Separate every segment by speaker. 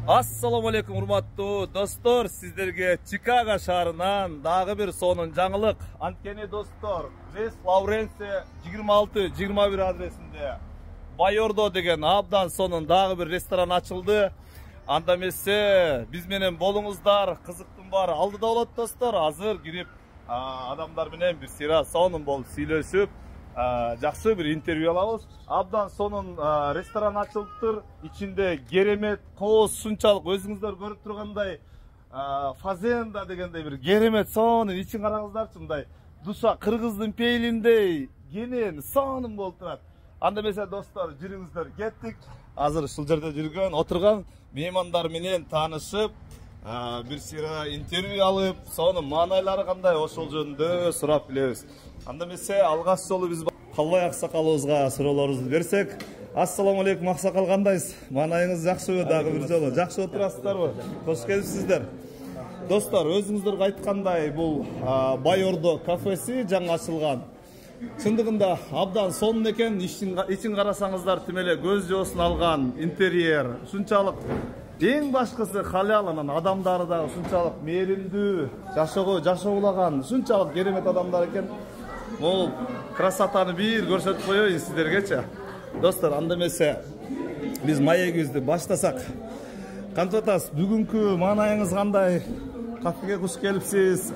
Speaker 1: Assalamu alaikum urmаттуу достор, сиздерге Чикаго шаарынан дагы бир сонун жаңылык. Анткени достор, Вест Лауренсе 26-21 адресинде Байордо деген абдан сонун дагы бир ресторан ачылды. Анда эмесе биз менен болуңуздар, кызыктын баары алдыда болот достор. Азыр кирип адамдар менен бир сыйра сонун болуп сүйлөшүп, жакшы бир интервью алабыз. Абдан сонун ресторан ачылыптыр. Ичинде керемет, кооз ушунчалык өзүңүздөр көрүп тургандай фазенда дегендей бир керемет сонун ичин караңыздарчы, мындай душа кыргыздын пейлиндей кенен сонун болуп турат. Анда эмесе достор, жүрүңүздөр, кеттик. Азыр ушул жерде жүргөн, отурган меймандар менен таанышып, бир сыйра интервью алып, сонун маанайлары кандай ошол жөнүндө сурап билебиз. Анда эмесе алгач жолу биз Калбай аксакалыбызга суроолорубузду берсек. Ассаламу алейкум аксакал, кандайсыз? Маанайыңыз жакшыбы? Дагы бир жолу жакшы отурасыздарбы? Кош келипсиздер. Достор, өзүңүздөргө айткандай, бул Байордо кафеси жаңы ачылган. Чындыгында абдан сонун экен. Ичин карасаңыздар тим эле көз жоосун алган интерьер. Ушунчалык эң башкысы халал, анан адамдары да ушунчалык мээримдүү, жашоолаган, ушунчалык керемет адамдар экен. Бул красотаны бир көрсөтүп коеюн сиздергечи. Достор, анда эмесе биз маегибизди баштасак. Кантип атасыз? Бүгүнкү маанайыңыз кандай? Кафеге куш келипсиз.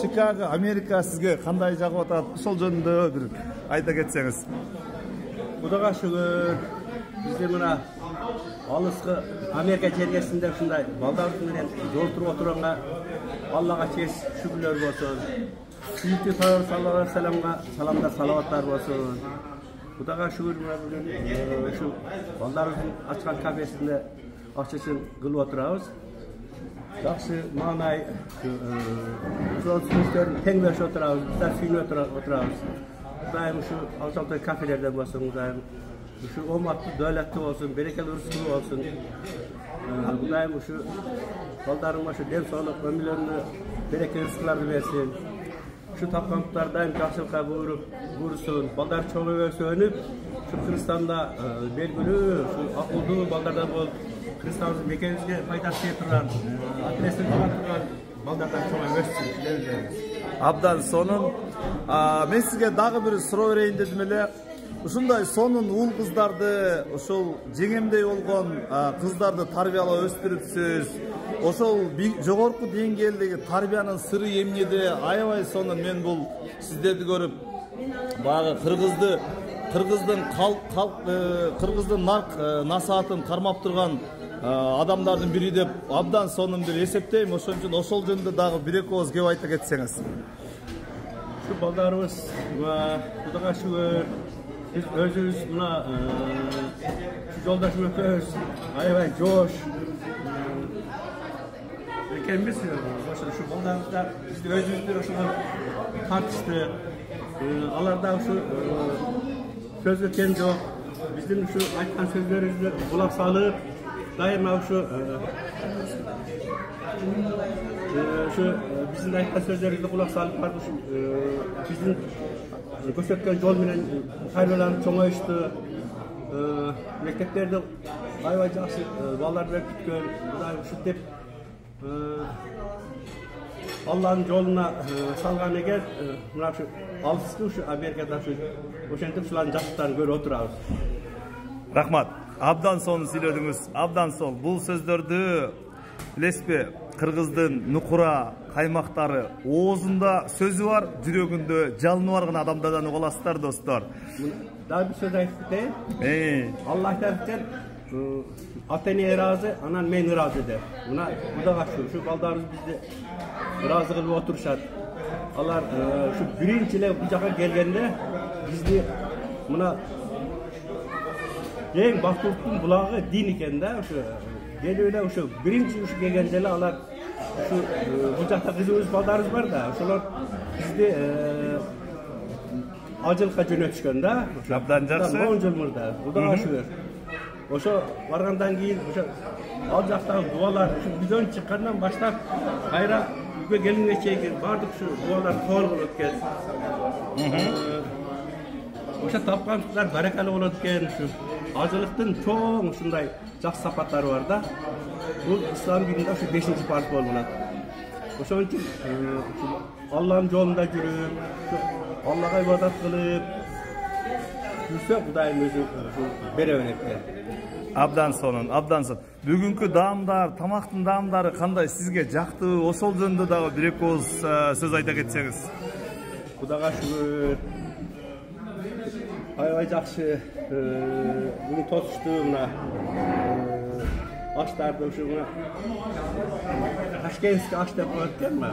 Speaker 1: Чикаго, Америка сизге кандай жагып атат? Ошол жөнүндө бир айта кетсеңиз.
Speaker 2: Кудайга шүгүр. Бизде мына алыскы Америка жергесинде ушундай балдарыбыз менен жолтуруп отурганга Аллага чеч шүгүрлөр болсун. Сүйүктүү Пайгамбар саллаллаху алейхи вассаламга саламдар, салаваттар болсун. Кудайга шүгүр, бүгүн ушу балдарыбыздын ачкан кафесинде ачышын кылып отурабыз. Жакшы маанай, ошол сүйлөштөрдүн теңдешип отурабыз, bizler сүйүнүп отурабыз. Кудайым ушу алжалтай кафелерден болсун, Кудайым ушу оматтуу, дөөлөттүү болсун, берекелүү рызкы болсун. Кудайым ушу балдарыма ушу дем соолук, өмүрлөрүнө берекелүү рызкыларды берсин. Şu tapkanlıklar daim жақсылыққа buyrusун, балдар чоңойып өсөнүп, şu Kırgızstanda belgili, şu akıllı baldardan bol, Kırgızstanımızın mekemizge faydası turgan, adresini turgan baldardan чоңойып өссүн.
Speaker 1: Абдан сонун. Мен сизге дагы бир суроо берейин дедим эле. Ушундай сонун ул кыздарды, ошол жеңемдей болгон кыздарды тарбиялап өстүрүпсүз. Ошол жогорку деңгээлдеги тарбиянын сыры эмнеде? Аябай сонун. Мен бул сиздерди көрүп, баягы кыргыздын нарк насаатын кармап турган адамдардын бири деп абдан сонун бир эсептейм. Ошон үчүн ошол жөнүндө дагы бир-эки ооз кеп айта кетсеңиз.
Speaker 2: Şu baldarыбыз, Кудайга шүгүр, biz özümüz buna şu yoldaşım öpüyoruz, aybay coş. Kendimiz şu baldarımızda biz de özümüzde şunlar tartıştı. Alarda şu söz öten yok. Bizim şu aytkan sözlerimizde kulak salıp daima şu bizim aytkan sözlerimizde kulak salıp bizim gösterken yol menen hayrolanıp çoğayıştı. Mekteplerde aybay jakşı ballar verip kütkön, Kudayım şu dep Allah'ın yoluna salgan eger, mına şu alıştı şu Amerika'da şu oşentip şuların jakşıktарын көрүп отурабыз.
Speaker 1: Рахмат. Абдан сонун сүйлөдүңүз. Абдан сол. Бул сөздөрдү билесизби? Кыргыздын нукура каймактары оозунда сөзү бар, жүрөгүндө жалыны барган адамдардан уга аласыздар достор.
Speaker 2: Daha bir söz aytıp biteyim. Allah aytır Atene razı, anan men razı der. Buna Kudayga şu baldarımız bizde razı kılıp oturuşat. Alar şu birinçile bu jaka gelgende bizde buna en bakturdun bulağı din iken de şu geliyorlar şu birinci şu gelgende alar şu bu jakta kızımız baldarımız var da şolar bizde acılıkka jönөтүшкөн да.
Speaker 1: Абдан жакшы.
Speaker 2: 10 жыл мурда. Кудайга шүгүр. Ошо баргандан кийин ошо ал жактагы дуалар бизден чыккандан баштап кайра үйгө келинге чейин бардык şu дуалар кабыл болот экен. Ошо тапкандар баракалуу болот экен şu Ажылыктын чоң ушундай жакшы сапаттары бар да. Бул ислам дининде ушу 5-чи парыз болуп калат. Ошон үчүн Аллахтын жолунда жүрүп, Аллага ибадат кылып жүрсө Кудайым өзү бере берет.
Speaker 1: Абдан сонун. Бүгүнкү даамдар, тамактын даамдары кандай сизге жактыбы? Ошол жөнүндө дагы бир-эки ооз сөз айта кетсеңиз.
Speaker 2: Кудайга шүгүр. Аябай жакшы. Бүгүн тосушту мына аштарды ушу мына Ташкентский аш деп коет экенми?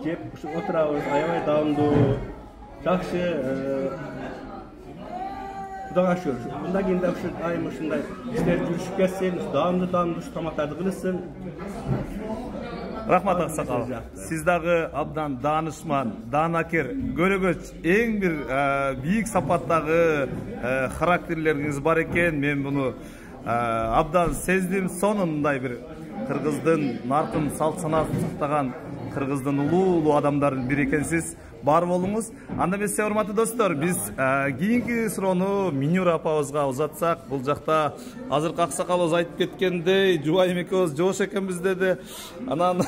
Speaker 2: Жеп ушу отурабыз, аябай даамдуу, жакшы. Кудайга шүгүр. Мындан кийин да ушу айым ушундай иштер жүрүшүп кетсин, даамдуу тамактарды кылышсын.
Speaker 1: Рахмат аксакал. Сиз дагы абдан даанышман, даанакер, көрөгөч, эң бир бийик сапаттагы характерлериңиз бар экен. Мен буну абдан сездим. Сонундай бир кыргыздын наркын салт санаатын сактаган, кыргыздын улуу адамдардын бири экенсиз. Бар болуңуз. Анда эмесе, урматтуу достор, биз кийинки суроону Минюра апабызга узатсак, бул жакта азыркы аксакалыбыз айтып кеткендей, жубайым экөөбүз жоош экенбиз деди. Анан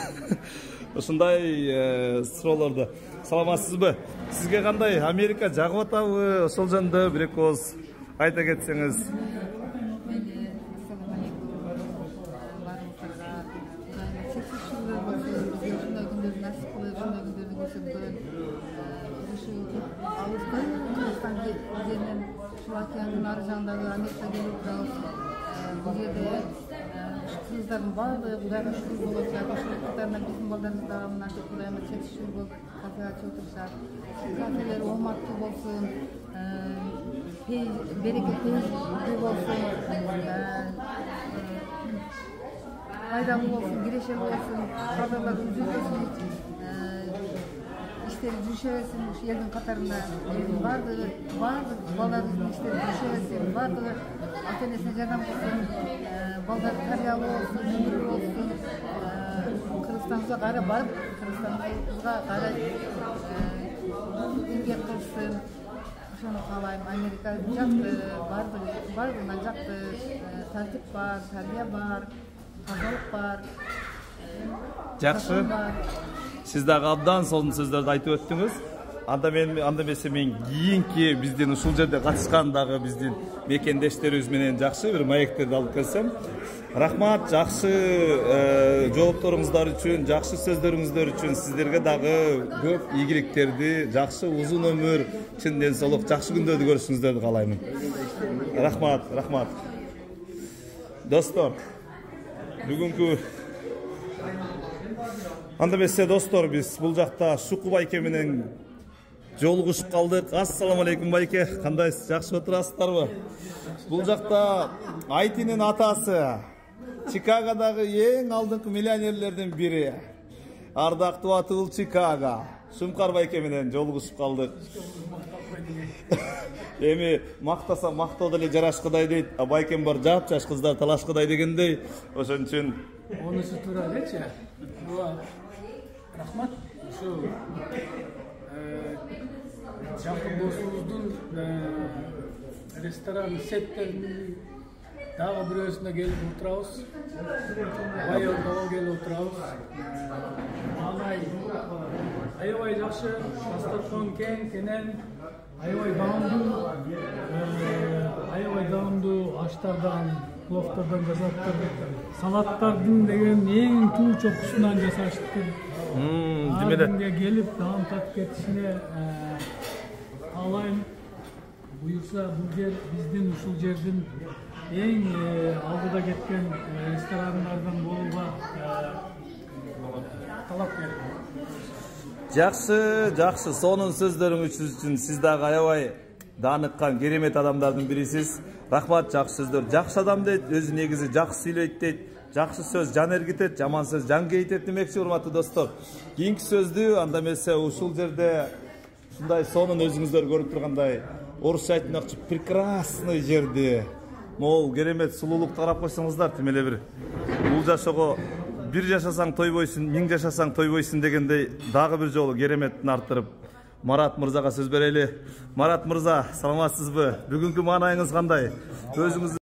Speaker 1: ушундай суроолорду. Саламатсызбы? Сизге кандай? Америка жагып атабы? Ошол жөнүндө бир-эки ооз айта кетсеңиз.
Speaker 3: Словакиянын ары жагындагы Америкага келип турабыз. Бул жерде кыргыздардын баардыгы Кудайга шүгүр болуп жатат. Ошол катарында биздин балдарыбыз дагы мынтип Кудайга чет шүгүр болуп кафе ачып отурушат. Кафелер ооматтуу болсун, берекеттүү болсун, пайдалуу болсун, кирешелүү болсун, баардыгы үзүлбөсүн. İşleri düşeversin, şu yerden katarında vardı ballarımızın işleri düşeversin, vardı atenesine canım olsun, ballar karyalı olsun, ömürlü olsun, Kırgızistan'ımıza kara barıp, Kırgızistan'ımıza kara imkan kılsın. Şunu kalayım, Amerika jaktı, bardığından jaktı, tertip var, terbiye var, tazalık var,
Speaker 1: Жақсы. Сиз дагы абдан сонун сөздөрдү айтып өттүңүз. Анда эмесе мен кийинки биздин ушул жерде катышкан дагы биздин мекендештерибиз менен жакшы бир маектерди алып келсем. Рахмат, жакшы жоопторуңуздар үчүн, жакшы сөздөрүңүздөр үчүн сиздерге дагы көп ийгиликтерди, жакшы узун өмүр, чын ден соолук, жакшы күндөрдү көрүшүңүздөрдү каалаймын. Рахмат. Достор, бүгүнкү анда эмесе достор, биз бул жакта Шуку байке менен жолугушуп калдык. Ассаламу алейкум байке, кандайсыз, жакшы отурасыздарбы? Бул жакта Айтинин атасы, Чикагодагы эң алдыңкы миллионерлердин бири, ардактуу Атыл Чикаго, Шумкар байке менен жолугушуп калдык. Эми мактаса мактоо деле жарашкыдай дейт, а байкем бар жапжаш кыздар талашкыдай дегендей. Ошон үчүн
Speaker 4: онусу туура элечи. Рахмат. Ушу жакын досубуздун ресторан сеттеринин дагы бирөөсүнө келип отурабыз. Байылдоо келип отурабыз. Аябай жакшы, дастаркан кең, кенен, аябай даамдуу аштардан, пловтордон жасаптыр, салаттардын деген эң туу чокусунан жасаштыр. Демеле келип даам татып кетишине каалайм. Буюрса бул жер биздин ушул жердин эң алдыда кеткен ресторандардан болууга талап берди.
Speaker 1: Жакшы, сонун сөздөрүңүз үчүн сиз дагы аябай дааныккан керемет адамдардын бирисиз. Рахмат, жакшы сөздөр. Жакшы адам дейт, өзү негизи жакшы сүйлөйт дейт. Жакшы сөз жан эргитет, жаман сөз жан кейтет демекчи, урматтуу достор. Кийинки сөздү анда эмесе ушул жерде ушундай сонун өзүңүздөр көрүп тургандай орусча айтмакчы прекрасный жерди, могул керемет сулуулук тарап койсоңуздар, тим эле бир бул жашоого бир жашасаң тойбойсуң, 1000 жашасаң тойбойсуң дегендей дагы бир жолу кереметтин артырып Марат мырзага сөз берели. Марат мырза, саламатсызбы? Бүгүнкү маанайыңыз кандай? Өзүңүз